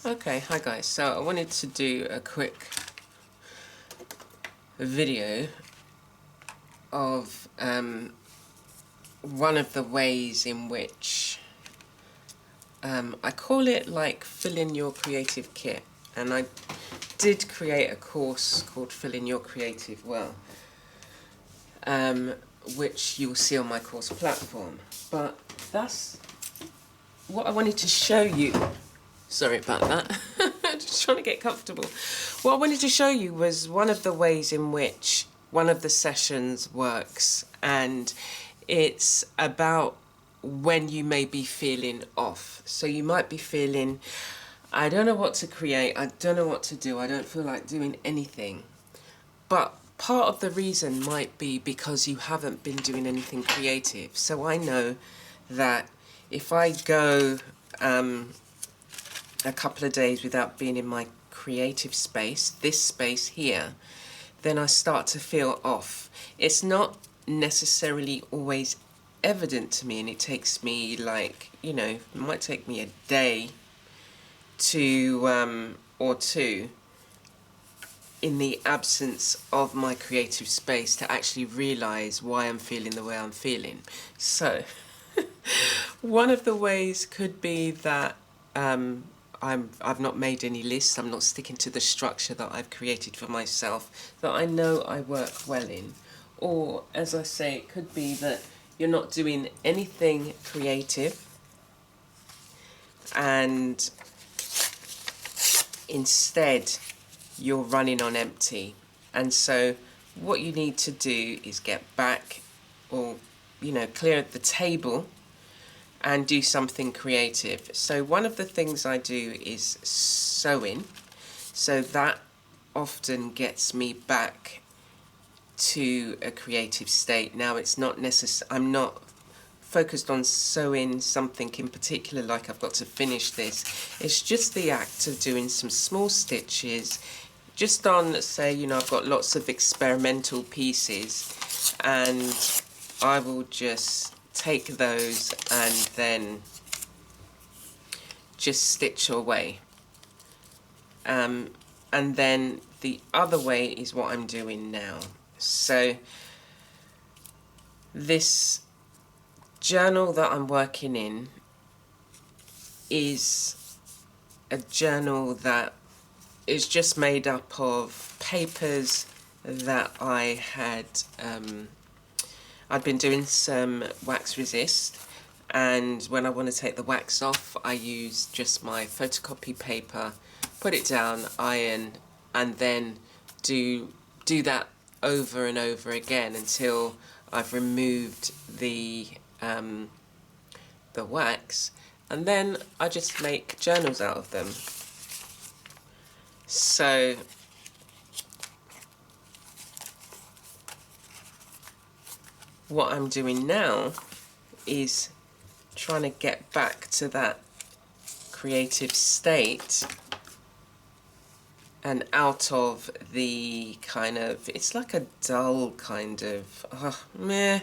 Okay, hi guys. So I wanted to do a quick video of one of the ways in which I call it like fill in your creative kit, and I did create a course called Fill in Your Creative Well, which you'll see on my course platform. But that's what I wanted to show you. Sorry about that. Just trying to get comfortable. What I wanted to show you was one of the ways in which one of the sessions works, and it's about when you may be feeling off. So you might be feeling, I don't know what to create, I don't know what to do, I don't feel like doing anything. But part of the reason might be because you haven't been doing anything creative. So I know that if I go a couple of days without being in my creative space, this space here, then I start to feel off. It's not necessarily always evident to me, and it takes me like, it might take me a day to or two in the absence of my creative space to actually realize why I'm feeling the way I'm feeling. So one of the ways could be that I've not made any lists, I'm not sticking to the structure that I've created for myself that I know I work well in. Or, as I say, it could be that you're not doing anything creative and instead you're running on empty. And so what you need to do is get back, or clear the table and do something creative. So one of the things I do is sewing, so that often gets me back to a creative state. Now it's not I'm not focused on sewing something in particular, like I've got to finish this. It's just the act of doing some small stitches, just on, say, I've got lots of experimental pieces, and I will just take those and then just stitch away. And then the other way is what I'm doing now. So this journal that I'm working in is a journal that is just made up of papers that I had I'd been doing some wax resist, and when I want to take the wax off, I use just my photocopy paper, put it down, iron, and then do that over and over again until I've removed the wax, and then I just make journals out of them. So what I'm doing now is trying to get back to that creative state and out of the kind of, it's like a dull kind of, meh,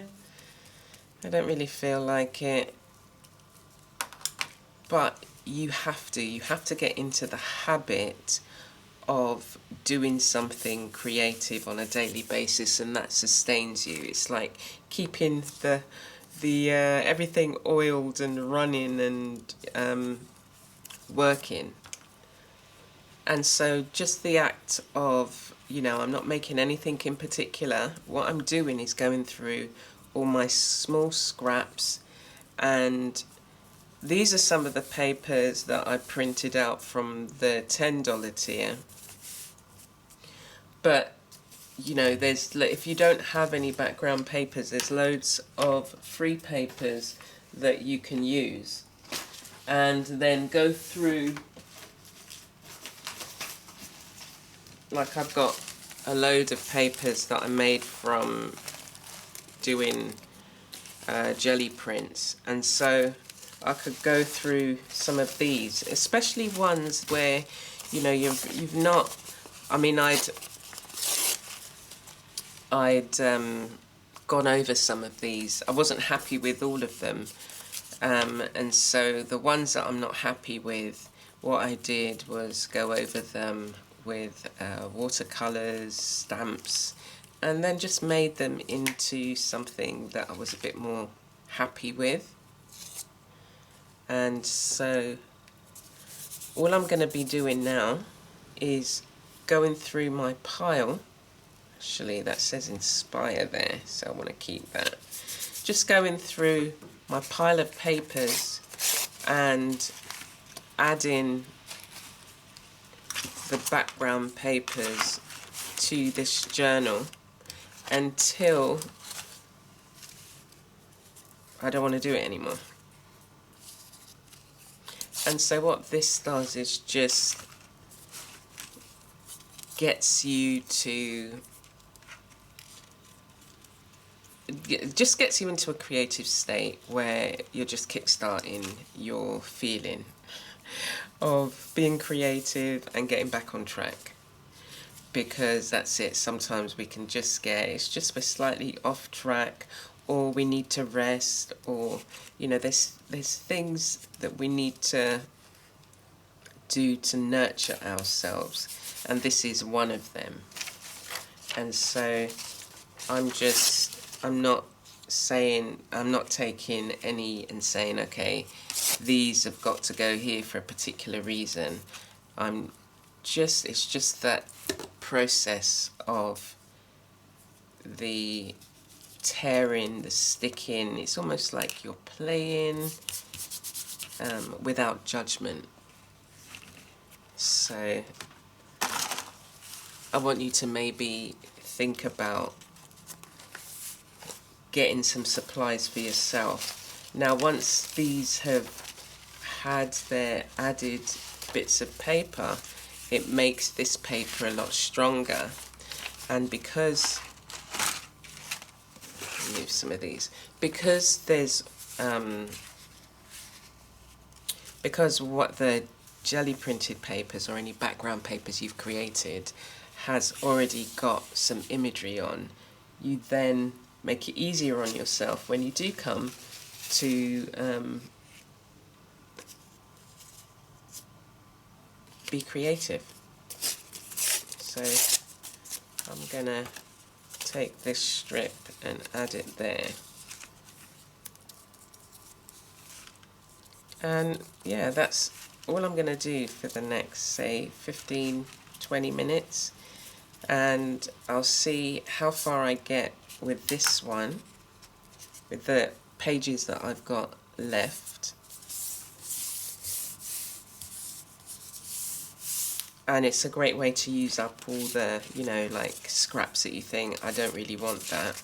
I don't really feel like it. But you have to get into the habit of doing something creative on a daily basis, and that sustains you. It's like keeping the everything oiled and running and working. And so just the act of, I'm not making anything in particular. What I'm doing is going through all my small scraps, and these are some of the papers that I printed out from the $10 tier. But there's, if you don't have any background papers, there's loads of free papers that you can use, and then go through. Like, I've got a load of papers that I made from doing jelly prints, and so I could go through some of these, especially ones where you've not, I mean, I'd gone over some of these. I wasn't happy with all of them, And so the ones that I'm not happy with, what I did was go over them with watercolours, stamps, and then just made them into something that I was a bit more happy with. And so all I'm going to be doing now is going through my pile. Actually, that says inspire there, so I want to keep that. Just going through my pile of papers and adding the background papers to this journal until I don't want to do it anymore. And so what this does is just gets you to into a creative state where you're just kickstarting your feeling of being creative and getting back on track. Because that's it, sometimes we can just it's just we're slightly off track, or we need to rest, or there's things that we need to do to nurture ourselves, and this is one of them. And so I'm not taking any and saying, okay, these have got to go here for a particular reason. It's just that process of the tearing, the sticking. It's almost like you're playing without judgment. So I want you to maybe think about getting some supplies for yourself. Now, once these have had their added bits of paper, it makes this paper a lot stronger. And because move some of these, because there's because what the jelly printed papers or any background papers you've created has already got some imagery on, you then make it easier on yourself when you do come to be creative. So I'm gonna take this strip and add it there. And yeah, that's all I'm gonna do for the next, say, 15-20 minutes, and I'll see how far I get with this one, with the pages that I've got left. And it's a great way to use up all the, like scraps that you think, I don't really want that.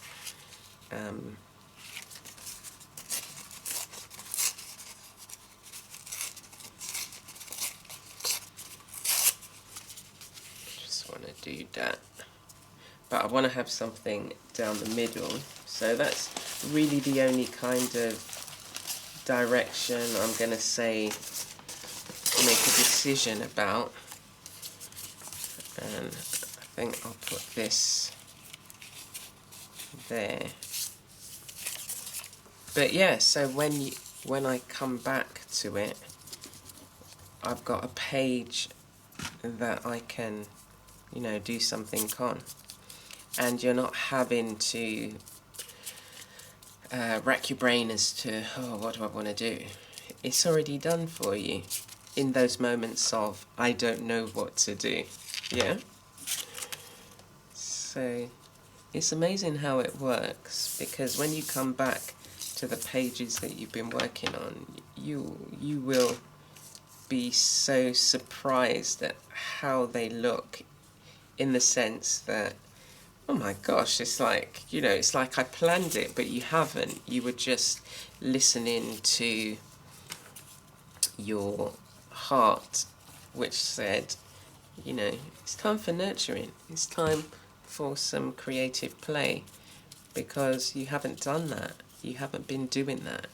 Just want to do that. But I want to have something down the middle. So that's really the only kind of direction I'm going to say, make a decision about. And I think I'll put this there. But yeah, so when I come back to it, I've got a page that I can, do something on. And you're not having to rack your brain as to, oh, what do I want to do? It's already done for you in those moments of, I don't know what to do. Yeah? So it's amazing how it works, because when you come back to the pages that you've been working on, you will be so surprised at how they look, in the sense that, oh my gosh, it's like, it's like I planned it, but you haven't. You were just listening to your heart, which said, it's time for nurturing. It's time for some creative play, because you haven't done that. You haven't been doing that,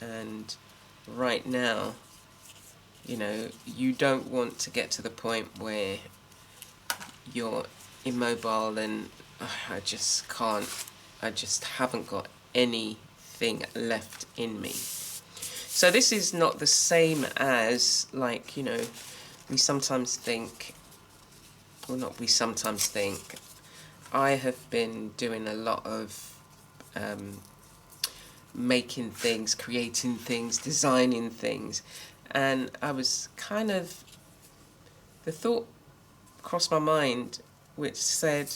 and right now, you don't want to get to the point where you're immobile and I just haven't got anything anything left in me. So this is not the same as, like, you know, we sometimes think, well, not we sometimes think, I have been doing a lot of making things, creating things, designing things, and I was kind of, the thought crossed my mind which said,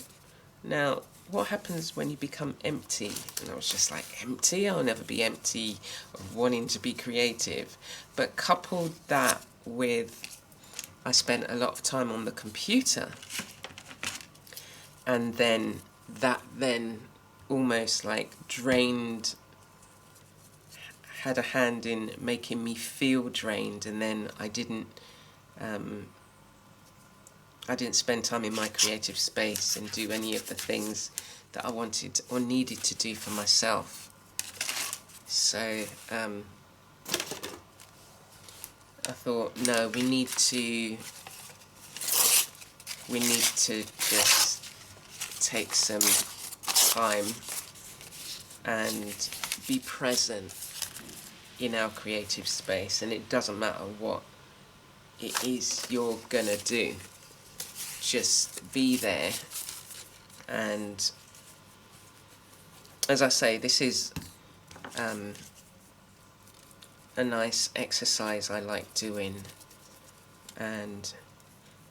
now what happens when you become empty? And I was just like, empty? I'll never be empty of wanting to be creative. But coupled that with, I spent a lot of time on the computer, and then that then almost like drained, had a hand in making me feel drained, and then I didn't spend time in my creative space and do any of the things that I wanted or needed to do for myself. So I thought, no, we need to just take some time and be present in our creative space, and it doesn't matter what it is you're gonna do, just be there. And as I say, this is a nice exercise I like doing, and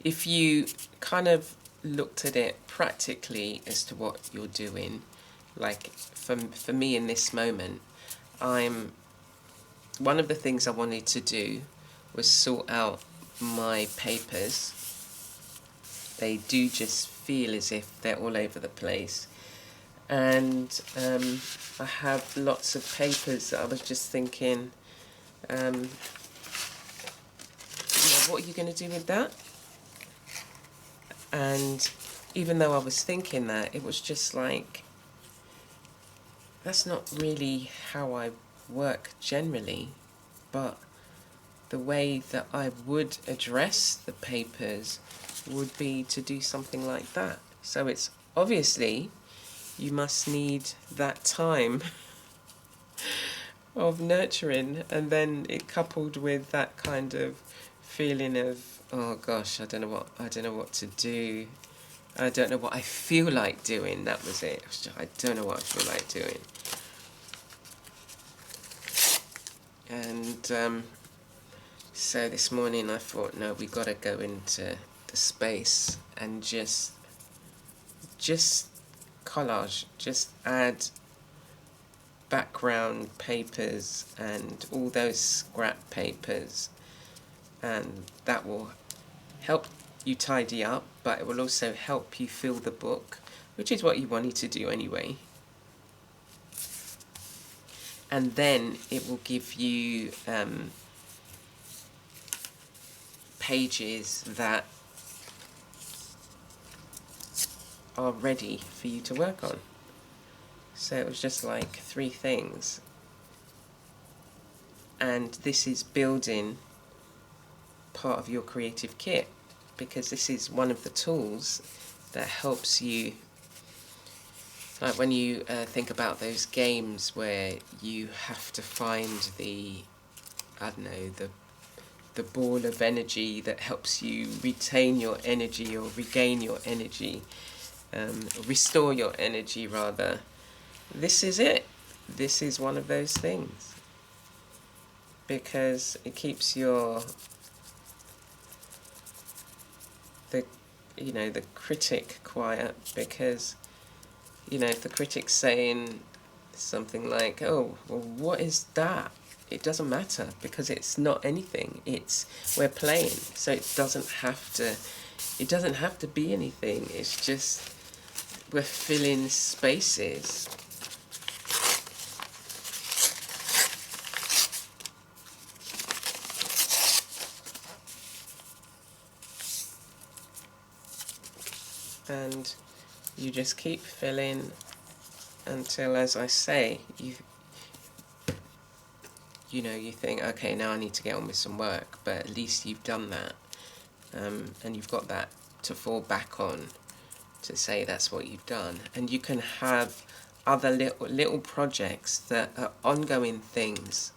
if you kind of looked at it practically as to what you're doing, like for me in this moment, one of the things I wanted to do was sort out my papers. They do just feel as if they're all over the place, and I have lots of papers that I was just thinking, what are you going to do with that? And even though I was thinking that, it was just like, that's not really how I work generally, but the way that I would address the papers would be to do something like that. So it's obviously, you must need that time of nurturing, and then it coupled with that kind of feeling of, oh gosh, I don't know what to do. I don't know what I feel like doing. That was it. I don't know what I feel like doing. And so this morning I thought, no, we got to go into the space and just collage, just add background papers and all those scrap papers, and that will help you tidy up, but it will also help you fill the book, which is what you wanted to do anyway. And then it will give you pages that are ready for you to work on. So it was just like 3 things, and this is building part of your creative kit, because this is one of the tools that helps you, like when you think about those games where you have to find the, I don't know, the ball of energy that helps you retain your energy or regain your energy, restore your energy rather. This is it. This is one of those things, because it keeps the critic quiet, because if the critic's saying something like, oh, well, what is that? It doesn't matter, because it's not anything. We're playing, so it doesn't have to be anything. It's just we're filling spaces. And you just keep filling until, as I say, you think, okay, now I need to get on with some work, but at least you've done that, and you've got that to fall back on, to say that's what you've done. And you can have other little projects that are ongoing things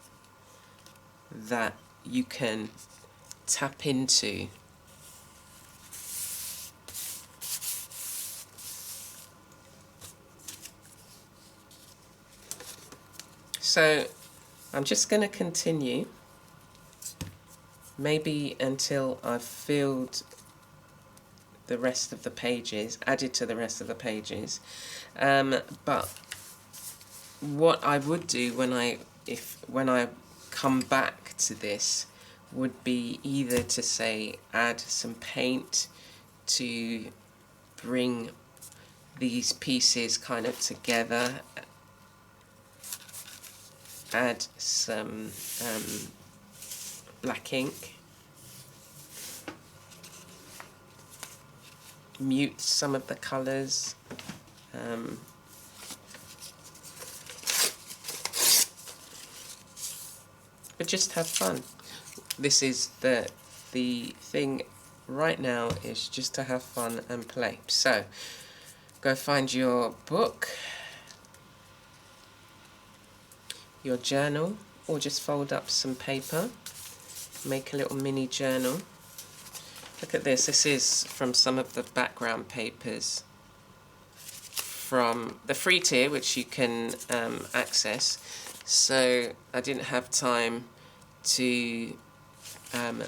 that you can tap into. So I'm just going to continue, maybe until I've filled the rest of the pages, added to the rest of the pages. But what I would do when I come back to this would be either to say add some paint to bring these pieces kind of together, add some black ink, mute some of the colours, but just have fun. This is the thing right now, is just to have fun and play. So go find your book, your journal, or just fold up some paper, make a little mini journal. Look at this. This is from some of the background papers from the free tier, which you can access. So I didn't have time to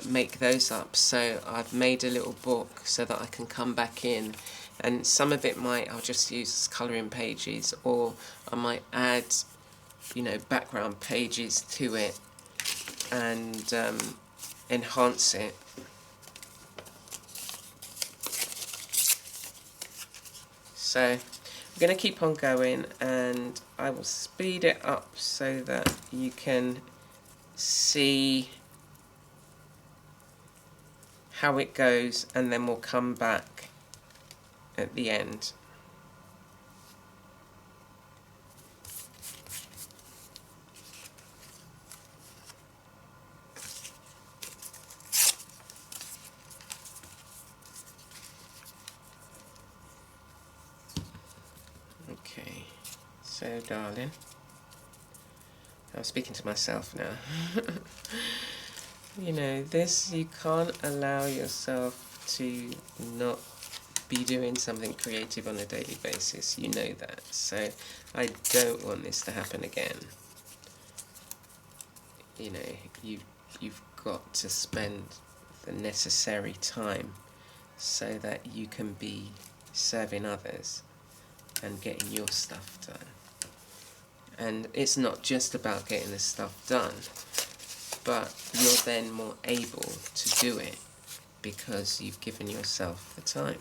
make those up, so I've made a little book so that I can come back in, and some of it I'll just use as colouring pages, or I might add, you know, background pages to it and enhance it. So I'm going to keep on going, and I will speed it up so that you can see how it goes, and then we'll come back at the end. Okay, so darling, I'm speaking to myself now. You know, this, you can't allow yourself to not be doing something creative on a daily basis. You know that. So I don't want this to happen again. You know, you've got to spend the necessary time so that you can be serving others and getting your stuff done. And it's not just about getting the stuff done, but you're then more able to do it because you've given yourself the time.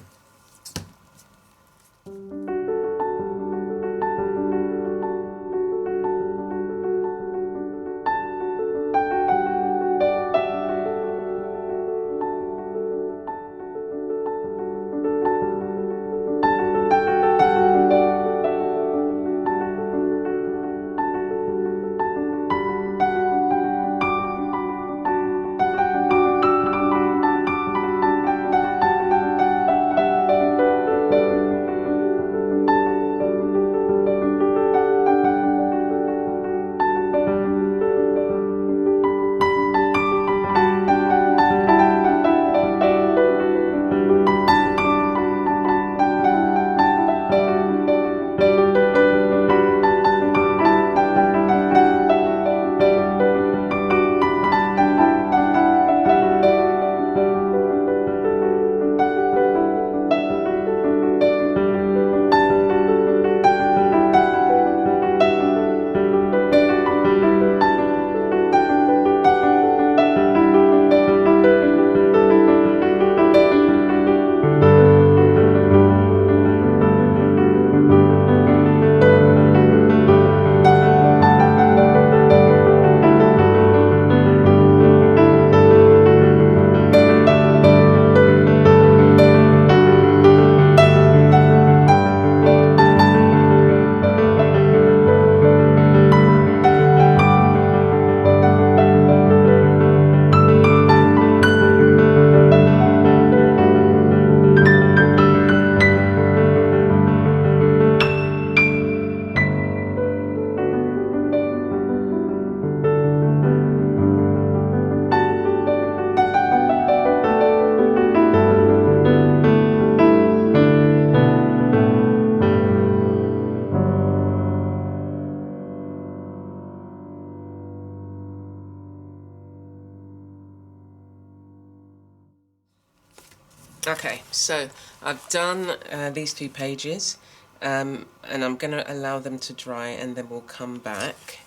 Okay, so I've done these 2 pages, and I'm going to allow them to dry, and then we'll come back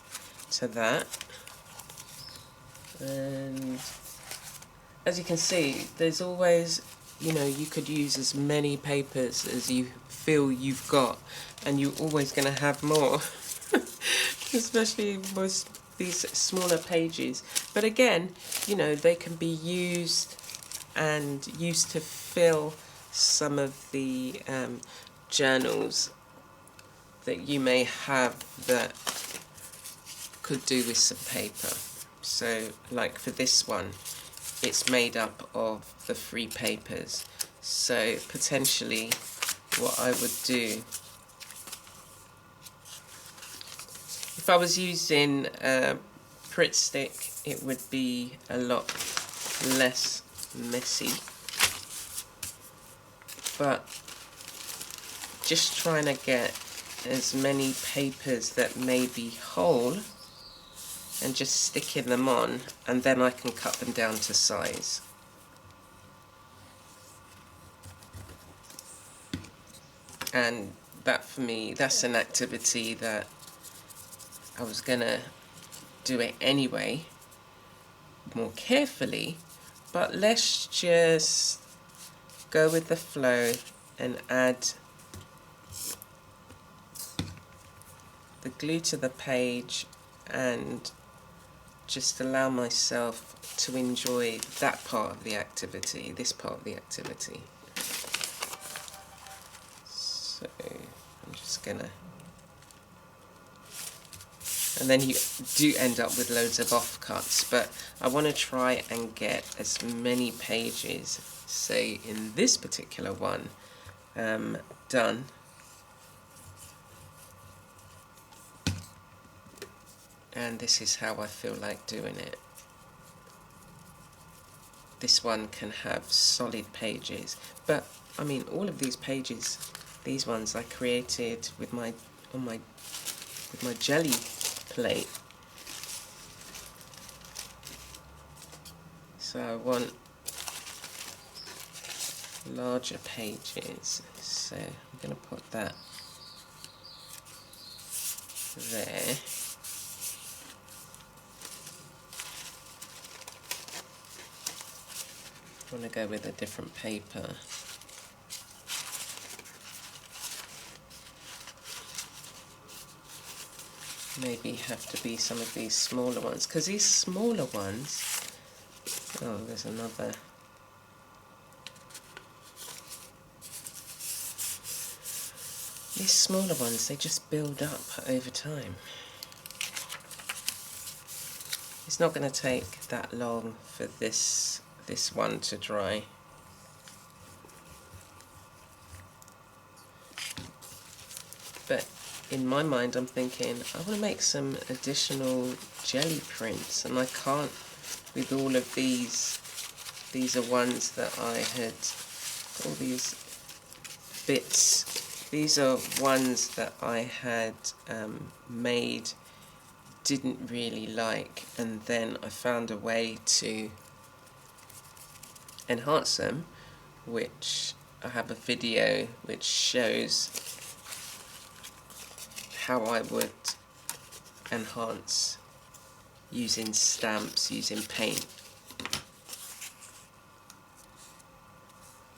to that. And as you can see, there's always, you know, you could use as many papers as you feel you've got, and you're always going to have more, especially with these smaller pages. But again, you know, they can be used to fill some of the journals that you may have that could do with some paper. So like for this one, it's made up of the 3 papers. So potentially what I would do, if I was using a Pritt stick, it would be a lot less messy. But just trying to get as many papers that may be whole and just sticking them on, and then I can cut them down to size. And that for me, that's an activity that I was gonna do it anyway, more carefully, but let's just go with the flow and add the glue to the page and just allow myself to enjoy that part of the activity, this part of the activity. So I'm just gonna, and then you do end up with loads of offcuts, but I want to try and get as many pages, say in this particular one, done. And this is how I feel like doing it. This one can have solid pages, but I mean all of these pages, these ones I created with my jelly plate. So I want larger pages, so I'm going to put that there. I want to go with a different paper. Maybe have to be some of these smaller ones, because these smaller ones, oh, there's another. These smaller ones, they just build up over time. It's not going to take that long for this one to dry. But in my mind I'm thinking I want to make some additional jelly prints, and I can't with all of these. These are ones that I had, all these bits, these are ones that I had made, didn't really like, and then I found a way to enhance them, which I have a video which shows how I would enhance using stamps, using paint.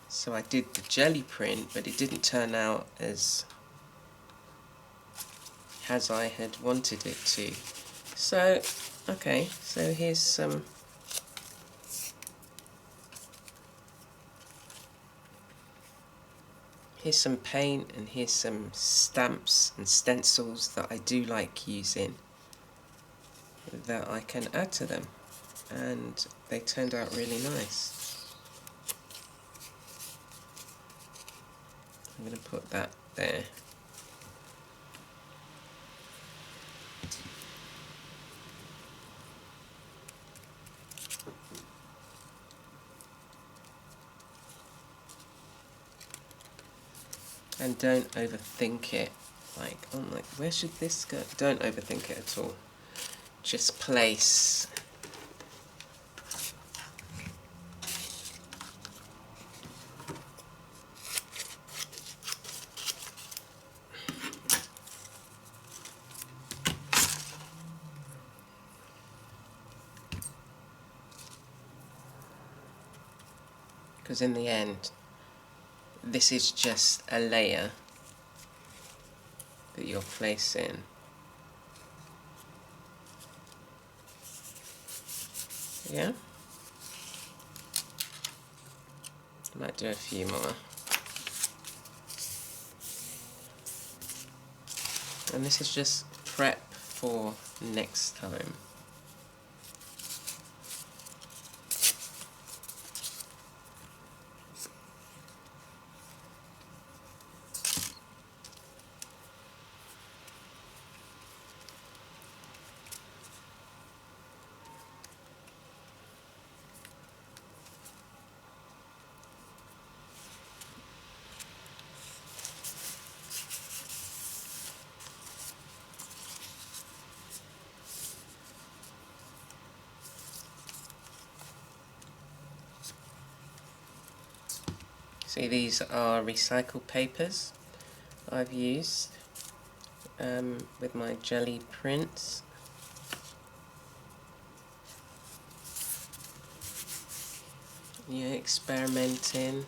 So I did the jelly print, but it didn't turn out as I had wanted it to. So, okay, so here's some paint, and here's some stamps and stencils that I do like using that I can add to them, and they turned out really nice. I'm going to put that there. And don't overthink it, like, oh my, where should this go? Don't overthink it at all. Just place because in the end this is just a layer that you'll place in. Yeah? Might do a few more. And this is just prep for next time. See, these are recycled papers I've used with my jelly prints. Yeah, experimenting.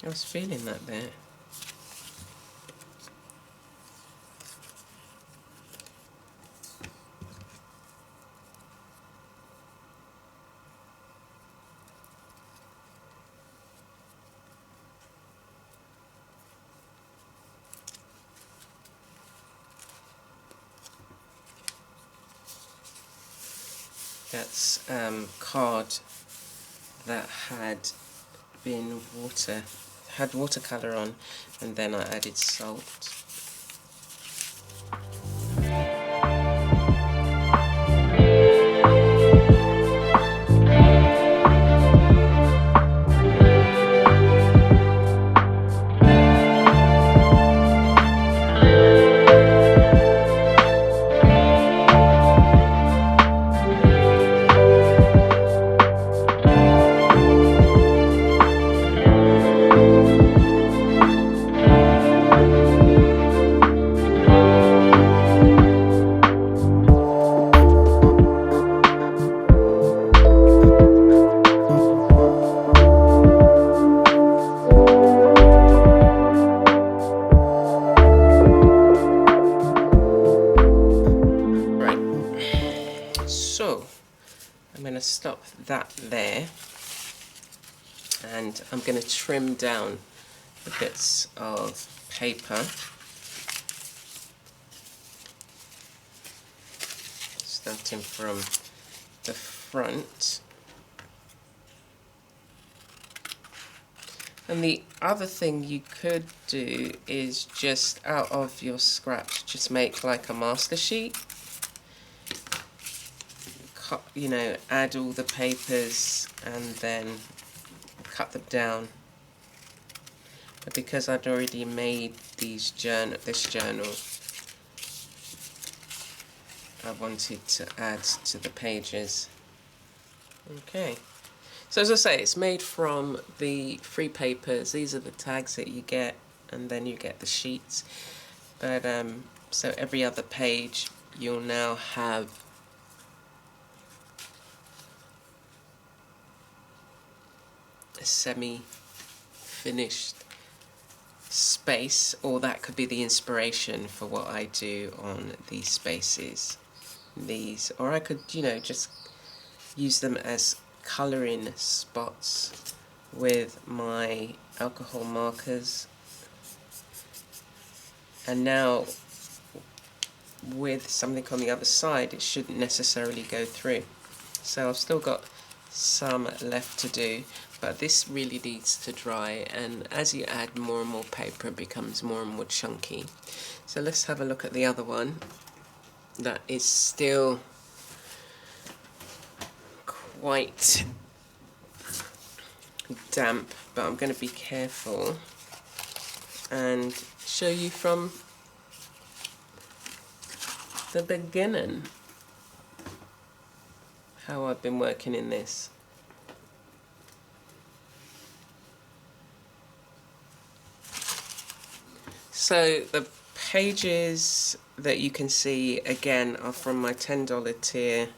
I was feeling that there. That's card that had been had watercolour on, and then I added salt. So I'm going to stop that there, and I'm going to trim down the bits of paper, starting from the front. And the other thing you could do is just out of your scraps just make like a master sheet. You know, add all the papers and then cut them down. But because I'd already made this journal, I wanted to add to the pages. Okay, so as I say, it's made from the free papers. These are the tags that you get, and then you get the sheets. But so every other page you'll now have a semi-finished space, or that could be the inspiration for what I do on these spaces. These, or I could, you know, just use them as colouring spots with my alcohol markers. And now with something on the other side, it shouldn't necessarily go through. So I've still got some left to do, but this really needs to dry, and as you add more and more paper it becomes more and more chunky. So let's have a look at the other one that is still quite damp, but I'm going to be careful and show you from the beginning how I've been working in this. So the pages that you can see again are from my $10 tier,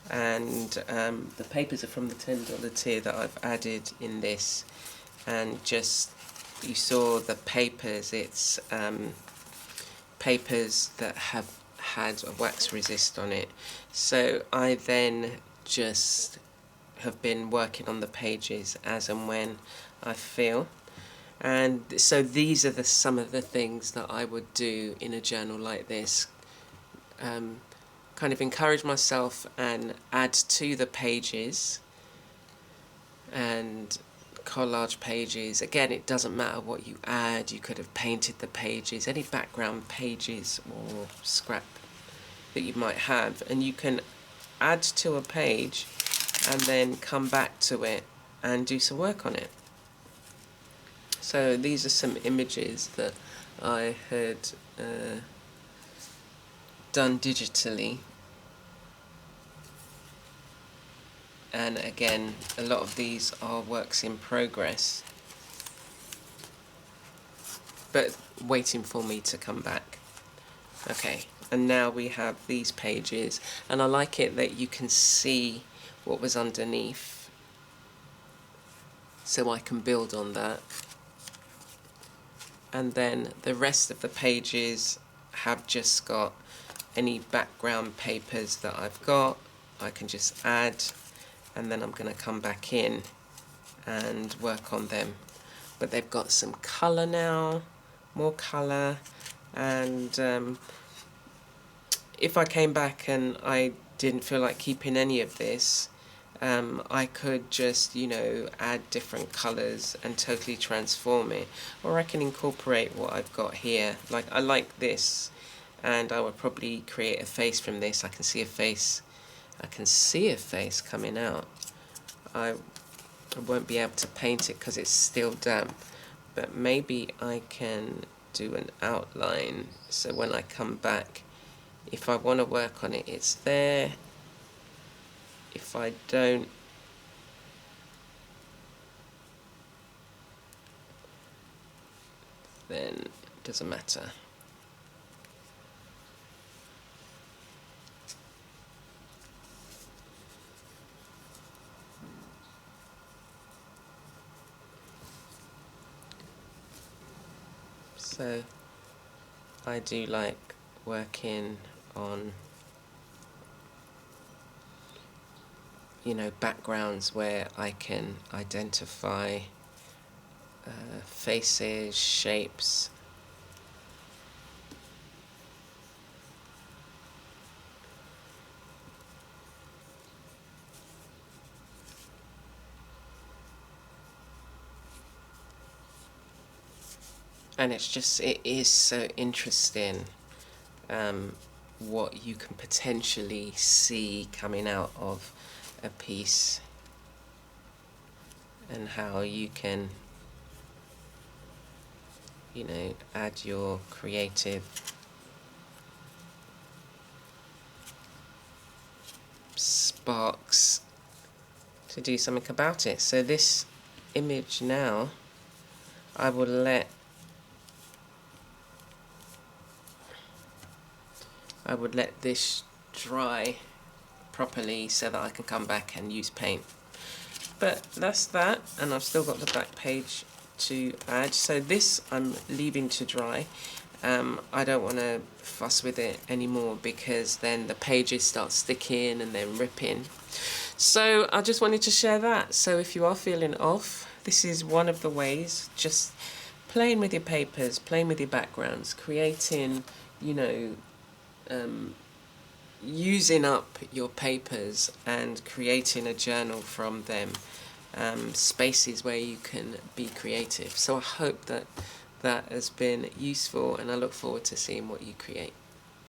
and the papers are from the $10 tier that I've added in this. And just, you saw the papers, it's papers that have had a wax resist on it. So I then just have been working on the pages as and when I feel. And so these are some of the things that I would do in a journal like this. Kind of encourage myself and add to the pages. And collage pages, again, it doesn't matter what you add. You could have painted the pages, any background pages or scrap that you might have, and you can add to a page and then come back to it and do some work on it. So these are some images that I had done digitally, and again, a lot of these are works in progress, but waiting for me to come back. Okay, and now we have these pages, and I like it that you can see what was underneath, so I can build on that. And then the rest of the pages have just got any background papers that I've got. I can just add, and then I'm going to come back in and work on them. But they've got some colour now, more colour, and if I came back and I didn't feel like keeping any of this, I could just, you know, add different colours and totally transform it. Or I can incorporate what I've got here. Like, I like this, and I would probably create a face from this. I can see a face. I can see a face coming out. I won't be able to paint it because it's still damp, but maybe I can do an outline, so when I come back, if I want to work on it, it's there. If I don't, then it doesn't matter. So I do like working on, you know, backgrounds where I can identify faces, shapes. And it's just, it is so interesting what you can potentially see coming out of a piece, and how you can, you know, add your creative sparks to do something about it. So this image now, I will let this dry properly so that I can come back and use paint. But that's that, and I've still got the back page to add. So this I'm leaving to dry. I don't want to fuss with it anymore because then the pages start sticking and then ripping. So I just wanted to share that. So if you are feeling off, this is one of the ways, just playing with your papers, playing with your backgrounds, creating, you know, using up your papers and creating a journal from them, spaces where you can be creative. So I hope that that has been useful, and I look forward to seeing what you create.